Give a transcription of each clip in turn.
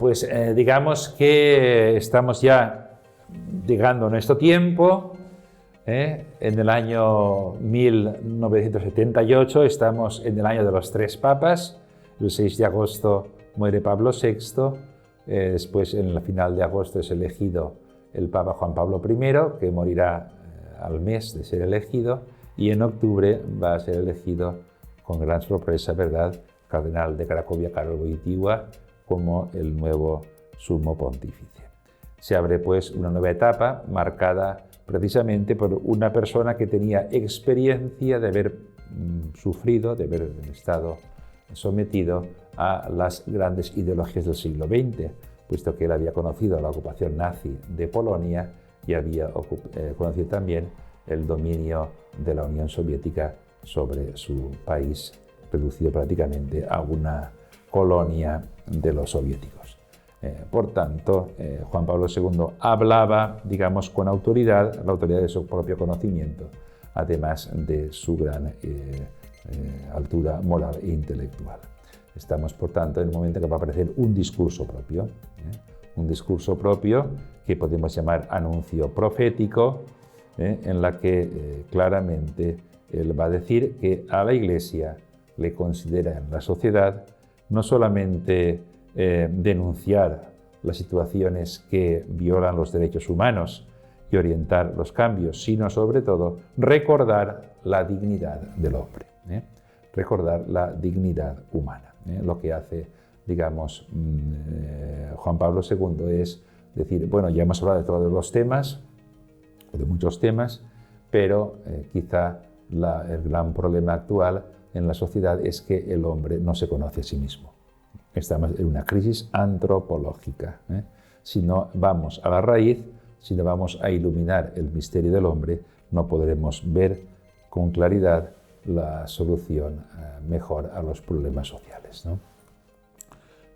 Pues digamos que estamos ya llegando a nuestro tiempo. En el año 1978 estamos en el año de los 3 papas. El 6 de agosto muere Pablo VI. Después, en la final de agosto, es elegido el Papa Juan Pablo I, que morirá al mes de ser elegido. Y en octubre va a ser elegido, con gran sorpresa, ¿verdad?, cardenal de Cracovia, Karol Wojtyła, como el nuevo sumo pontífice. Se abre pues una nueva etapa marcada precisamente por una persona que tenía experiencia de haber sufrido, de haber estado sometido a las grandes ideologías del siglo XX, puesto que él había conocido la ocupación nazi de Polonia y había conocido también el dominio de la Unión Soviética sobre su país, reducido prácticamente a una colonia de los soviéticos. Por tanto, Juan Pablo II hablaba, digamos, con autoridad, la autoridad de su propio conocimiento, además de su gran altura moral e intelectual. Estamos, por tanto, en el momento que va a aparecer un discurso propio que podemos llamar anuncio profético, en la que claramente él va a decir que a la Iglesia le considera en la sociedad no solamente denunciar las situaciones que violan los derechos humanos y orientar los cambios, sino sobre todo recordar la dignidad del hombre, recordar la dignidad humana. Lo que hace, digamos, Juan Pablo II es decir, bueno, ya hemos hablado de todos los temas, de muchos temas, pero quizá el gran problema actual en la sociedad es que el hombre no se conoce a sí mismo. Estamos en una crisis antropológica. Si no vamos a la raíz, si no vamos a iluminar el misterio del hombre, no podremos ver con claridad la solución mejor a los problemas sociales, ¿no?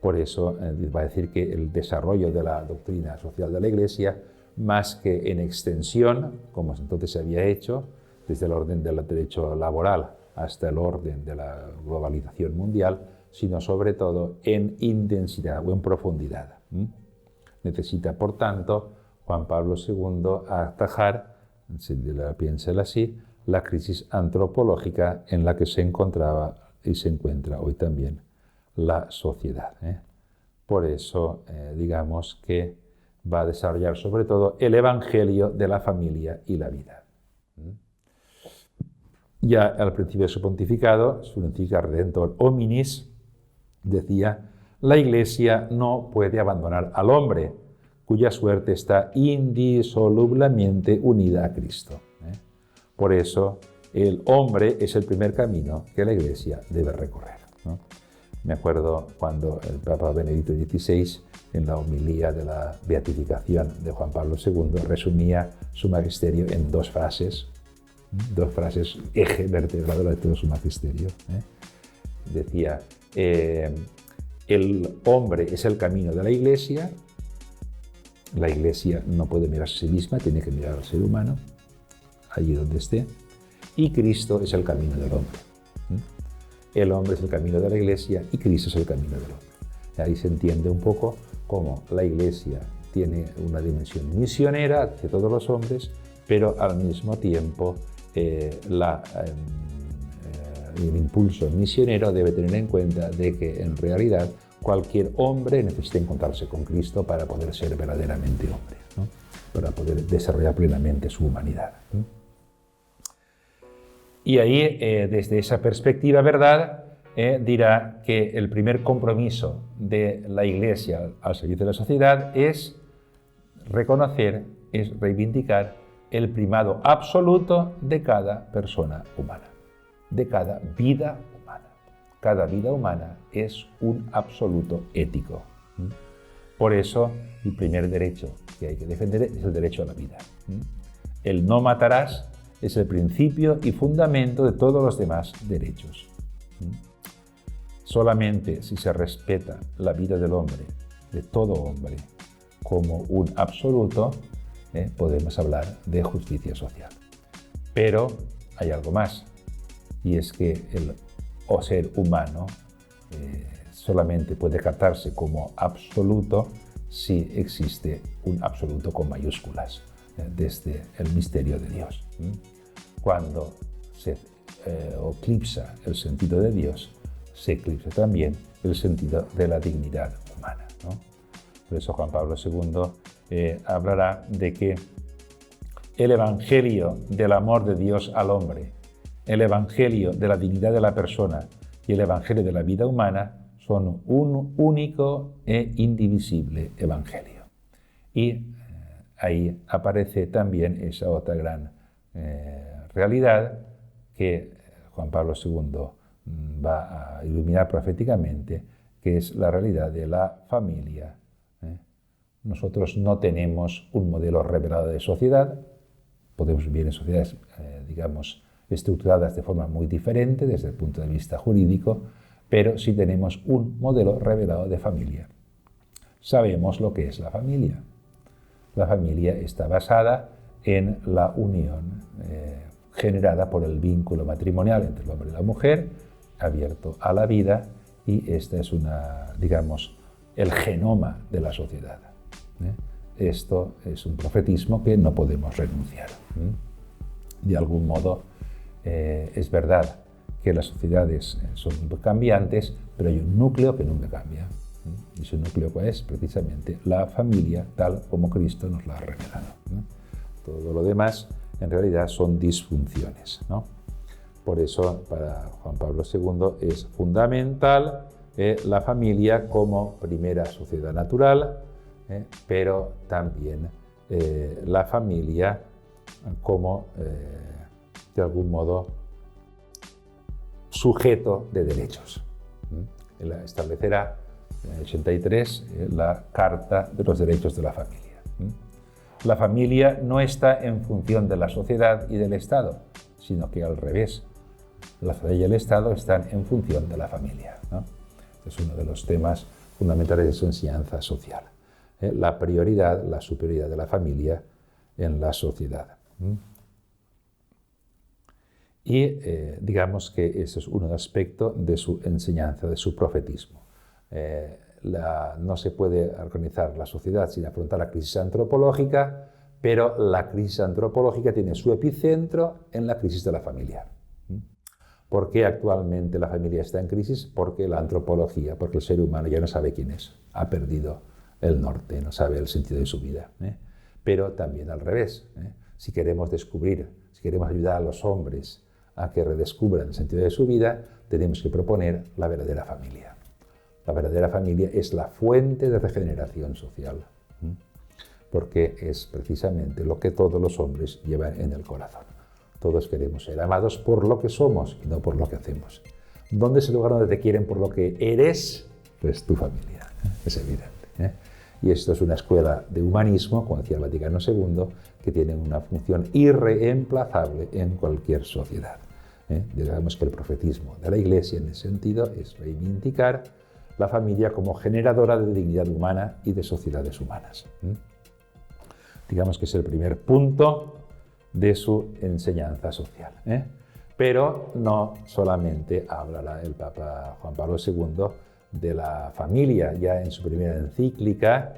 Por eso va a decir que el desarrollo de la doctrina social de la Iglesia, más que en extensión, como entonces se había hecho, desde el orden del derecho laboral hasta el orden de la globalización mundial, sino sobre todo en intensidad o en profundidad. Necesita, por tanto, Juan Pablo II atajar, si piénselo así, la crisis antropológica en la que se encontraba y se encuentra hoy también la sociedad. Por eso, digamos que va a desarrollar sobre todo el evangelio de la familia y la vida. Ya al principio de su pontificado, su encíclica Redentor Hominis decía: la Iglesia no puede abandonar al hombre, cuya suerte está indisolublemente unida a Cristo. Por eso, el hombre es el primer camino que la Iglesia debe recorrer, ¿no? Me acuerdo cuando el Papa Benedicto XVI, en la homilía de la beatificación de Juan Pablo II, resumía su magisterio en dos frases eje vertebrador de todo su magisterio. Decía, el hombre es el camino de la Iglesia no puede mirarse a sí misma, tiene que mirar al ser humano, allí donde esté, y Cristo es el camino del hombre. El hombre es el camino de la Iglesia y Cristo es el camino del hombre. Ahí se entiende un poco cómo la Iglesia tiene una dimensión misionera hacia todos los hombres, pero al mismo tiempo el impulso misionero debe tener en cuenta de que en realidad cualquier hombre necesita encontrarse con Cristo para poder ser verdaderamente hombre, ¿no? Para poder desarrollar plenamente su humanidad. Y ahí, desde esa perspectiva, ¿verdad?, dirá que el primer compromiso de la Iglesia al servicio de la sociedad es reconocer, es reivindicar el primado absoluto de cada persona humana, de cada vida humana. Cada vida humana es un absoluto ético. Por eso, el primer derecho que hay que defender es el derecho a la vida. El no matarás es el principio y fundamento de todos los demás derechos. Solamente si se respeta la vida del hombre, de todo hombre, como un absoluto, podemos hablar de justicia social. Pero hay algo más, y es que el ser humano solamente puede captarse como absoluto si existe un absoluto con mayúsculas, desde el misterio de Dios. Cuando se eclipsa el sentido de Dios, se eclipsa también el sentido de la dignidad humana, ¿no? Por eso Juan Pablo II hablará de que el evangelio del amor de Dios al hombre, el evangelio de la dignidad de la persona y el evangelio de la vida humana son un único e indivisible evangelio. Y ahí aparece también esa otra gran realidad que Juan Pablo II va a iluminar proféticamente, que es la realidad de la familia. Nosotros no tenemos un modelo revelado de sociedad, podemos vivir en sociedades, digamos, estructuradas de forma muy diferente desde el punto de vista jurídico, pero sí tenemos un modelo revelado de familia. Sabemos lo que es la familia. La familia está basada en la unión generada por el vínculo matrimonial entre el hombre y la mujer, abierto a la vida, y esta es digamos, el genoma de la sociedad. Esto es un profetismo que no podemos renunciar. De algún modo, es verdad que las sociedades son cambiantes, pero hay un núcleo que nunca cambia. Y ese núcleo es precisamente la familia, tal como Cristo nos la ha revelado. Todo lo demás, en realidad, son disfunciones, ¿no? Por eso, para Juan Pablo II es fundamental la familia como primera sociedad natural, pero también la familia como, de algún modo, sujeto de derechos. Él establecerá en el 83 la Carta de los Derechos de la Familia. La familia no está en función de la sociedad y del Estado, sino que al revés. La sociedad y el Estado están en función de la familia, ¿no? Es uno de los temas fundamentales de su enseñanza social. La prioridad, la superioridad de la familia en la sociedad. Y digamos que ese es un aspecto de su enseñanza, de su profetismo. No se puede organizar la sociedad sin afrontar la crisis antropológica, pero la crisis antropológica tiene su epicentro en la crisis de la familia. ¿Por qué actualmente la familia está en crisis? Porque la antropología, porque el ser humano ya no sabe quién es, ha perdido el norte, no sabe el sentido de su vida. Pero también al revés. Si queremos descubrir, si queremos ayudar a los hombres a que redescubran el sentido de su vida, tenemos que proponer la verdadera familia. La verdadera familia es la fuente de regeneración social, porque es precisamente lo que todos los hombres llevan en el corazón. Todos queremos ser amados por lo que somos y no por lo que hacemos. ¿Dónde es el lugar donde te quieren por lo que eres? Pues tu familia, es evidente. Y esto es una escuela de humanismo, como decía el Vaticano II, que tiene una función irreemplazable en cualquier sociedad. Digamos que el profetismo de la Iglesia en ese sentido es reivindicar la familia como generadora de dignidad humana y de sociedades humanas. Digamos que es el primer punto de su enseñanza social. Pero no solamente hablará el Papa Juan Pablo II de la familia, ya en su primera encíclica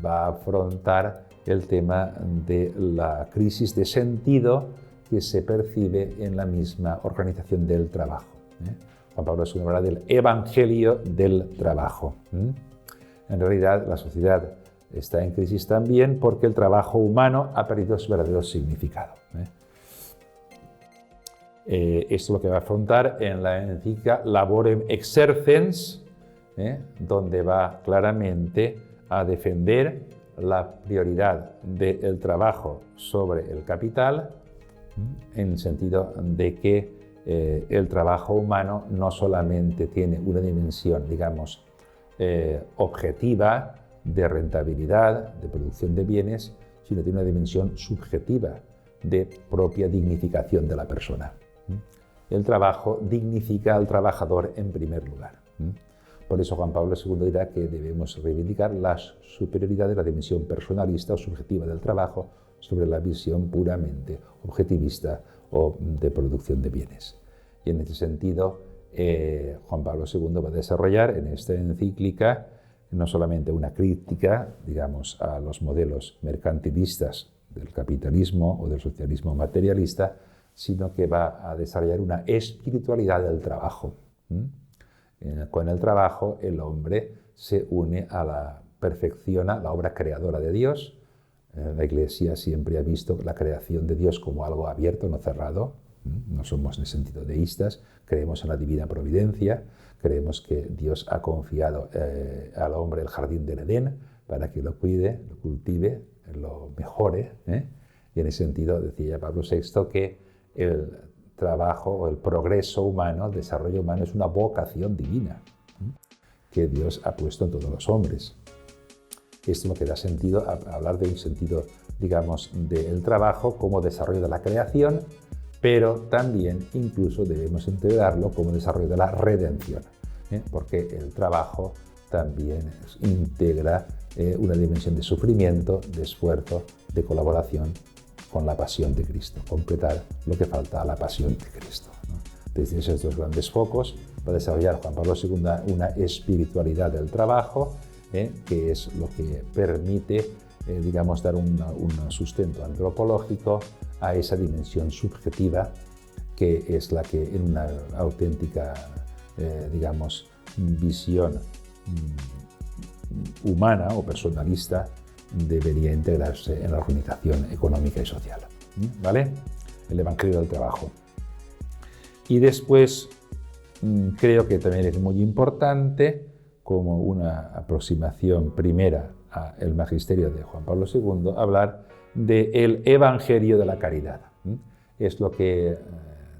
va a afrontar el tema de la crisis de sentido que se percibe en la misma organización del trabajo. Juan Pablo II habla del evangelio del trabajo. En realidad, la sociedad está en crisis también porque el trabajo humano ha perdido su verdadero significado. Esto es lo que va a afrontar en la encíclica Laborem Exercens, donde va claramente a defender la prioridad del trabajo sobre el capital, en el sentido de que el trabajo humano no solamente tiene una dimensión, digamos, objetiva de rentabilidad, de producción de bienes, sino tiene una dimensión subjetiva de propia dignificación de la persona. El trabajo dignifica al trabajador en primer lugar. Por eso Juan Pablo II dirá que debemos reivindicar la superioridad de la dimensión personalista o subjetiva del trabajo sobre la visión puramente objetivista o de producción de bienes. Y en ese sentido, Juan Pablo II va a desarrollar en esta encíclica no solamente una crítica, digamos, a los modelos mercantilistas del capitalismo o del socialismo materialista, sino que va a desarrollar una espiritualidad del trabajo. Con el trabajo el hombre se une a la perfección, a la obra creadora de Dios. La Iglesia siempre ha visto la creación de Dios como algo abierto, no cerrado. No somos en el sentido deístas, creemos en la divina providencia, creemos que Dios ha confiado al hombre el jardín del Edén para que lo cuide, lo cultive, lo mejore. Y en ese sentido decía Pablo VI que el trabajo o el progreso humano, el desarrollo humano es una vocación divina que Dios ha puesto en todos los hombres. Esto es lo que da sentido a hablar de un sentido, digamos, del trabajo como desarrollo de la creación, pero también incluso debemos integrarlo como desarrollo de la redención, porque el trabajo también integra una dimensión de sufrimiento, de esfuerzo, de colaboración con la pasión de Cristo, completar lo que falta a la pasión de Cristo. Desde esos dos grandes focos va a desarrollar Juan Pablo II una espiritualidad del trabajo, que es lo que permite, digamos, dar un sustento antropológico a esa dimensión subjetiva que es la que en una auténtica, digamos, visión humana o personalista debería integrarse en la organización económica y social. ¿Vale? El Evangelio del trabajo. Y después creo que también es muy importante, como una aproximación primera al magisterio de Juan Pablo II, hablar del Evangelio de la caridad. Es lo que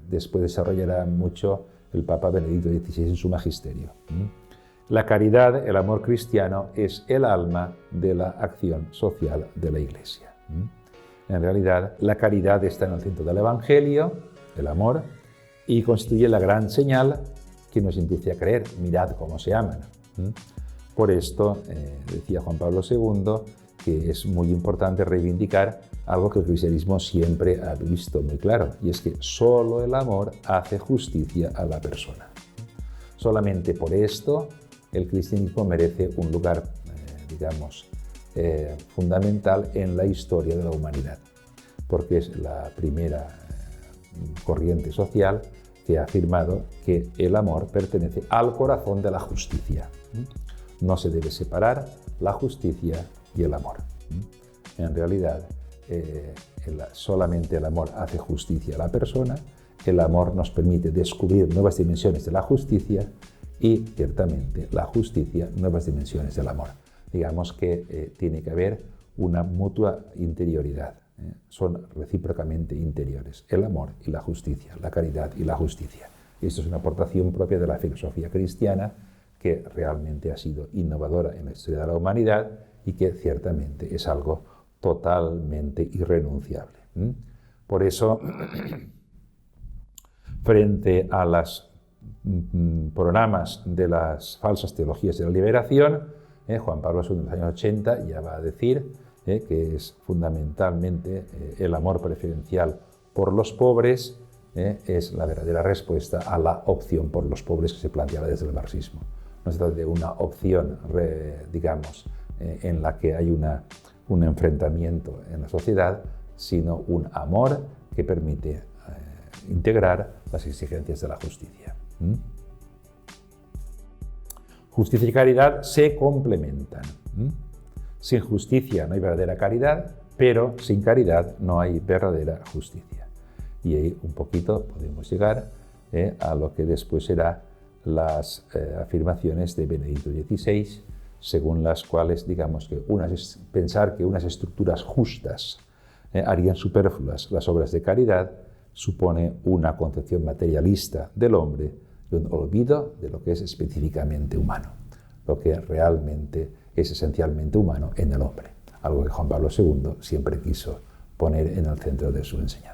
después desarrollará mucho el Papa Benedicto XVI en su magisterio. La caridad, el amor cristiano, es el alma de la acción social de la Iglesia. En realidad, la caridad está en el centro del Evangelio, el amor, y constituye la gran señal que nos induce a creer. Mirad cómo se aman. Por esto, decía Juan Pablo II, que es muy importante reivindicar algo que el cristianismo siempre ha visto muy claro, y es que solo el amor hace justicia a la persona. Solamente por esto el cristianismo merece un lugar, digamos, fundamental en la historia de la humanidad, porque es la primera corriente social que ha afirmado que el amor pertenece al corazón de la justicia. No se debe separar la justicia y el amor. En realidad, solamente el amor hace justicia a la persona, el amor nos permite descubrir nuevas dimensiones de la justicia y, ciertamente, la justicia, nuevas dimensiones del amor. Digamos que tiene que haber una mutua interioridad. Son recíprocamente interiores, el amor y la justicia, la caridad y la justicia. Esto es una aportación propia de la filosofía cristiana que realmente ha sido innovadora en la historia de la humanidad y que ciertamente es algo totalmente irrenunciable. Por eso, frente a los programas de las falsas teologías de la liberación, Juan Pablo II en los años 80 ya va a decir que es fundamentalmente el amor preferencial por los pobres, es la verdadera respuesta a la opción por los pobres que se planteaba desde el marxismo. No se trata de una opción, digamos, en la que hay un enfrentamiento en la sociedad, sino un amor que permite integrar las exigencias de la justicia. Justicia y caridad se complementan. Sin justicia no hay verdadera caridad, pero sin caridad no hay verdadera justicia. Y ahí un poquito podemos llegar a lo que después será las afirmaciones de Benedicto XVI, según las cuales, digamos, que pensar que unas estructuras justas harían superfluas las obras de caridad supone una concepción materialista del hombre y un olvido de lo que es específicamente humano, lo que realmente es esencialmente humano en el hombre, algo que Juan Pablo II siempre quiso poner en el centro de su enseñanza.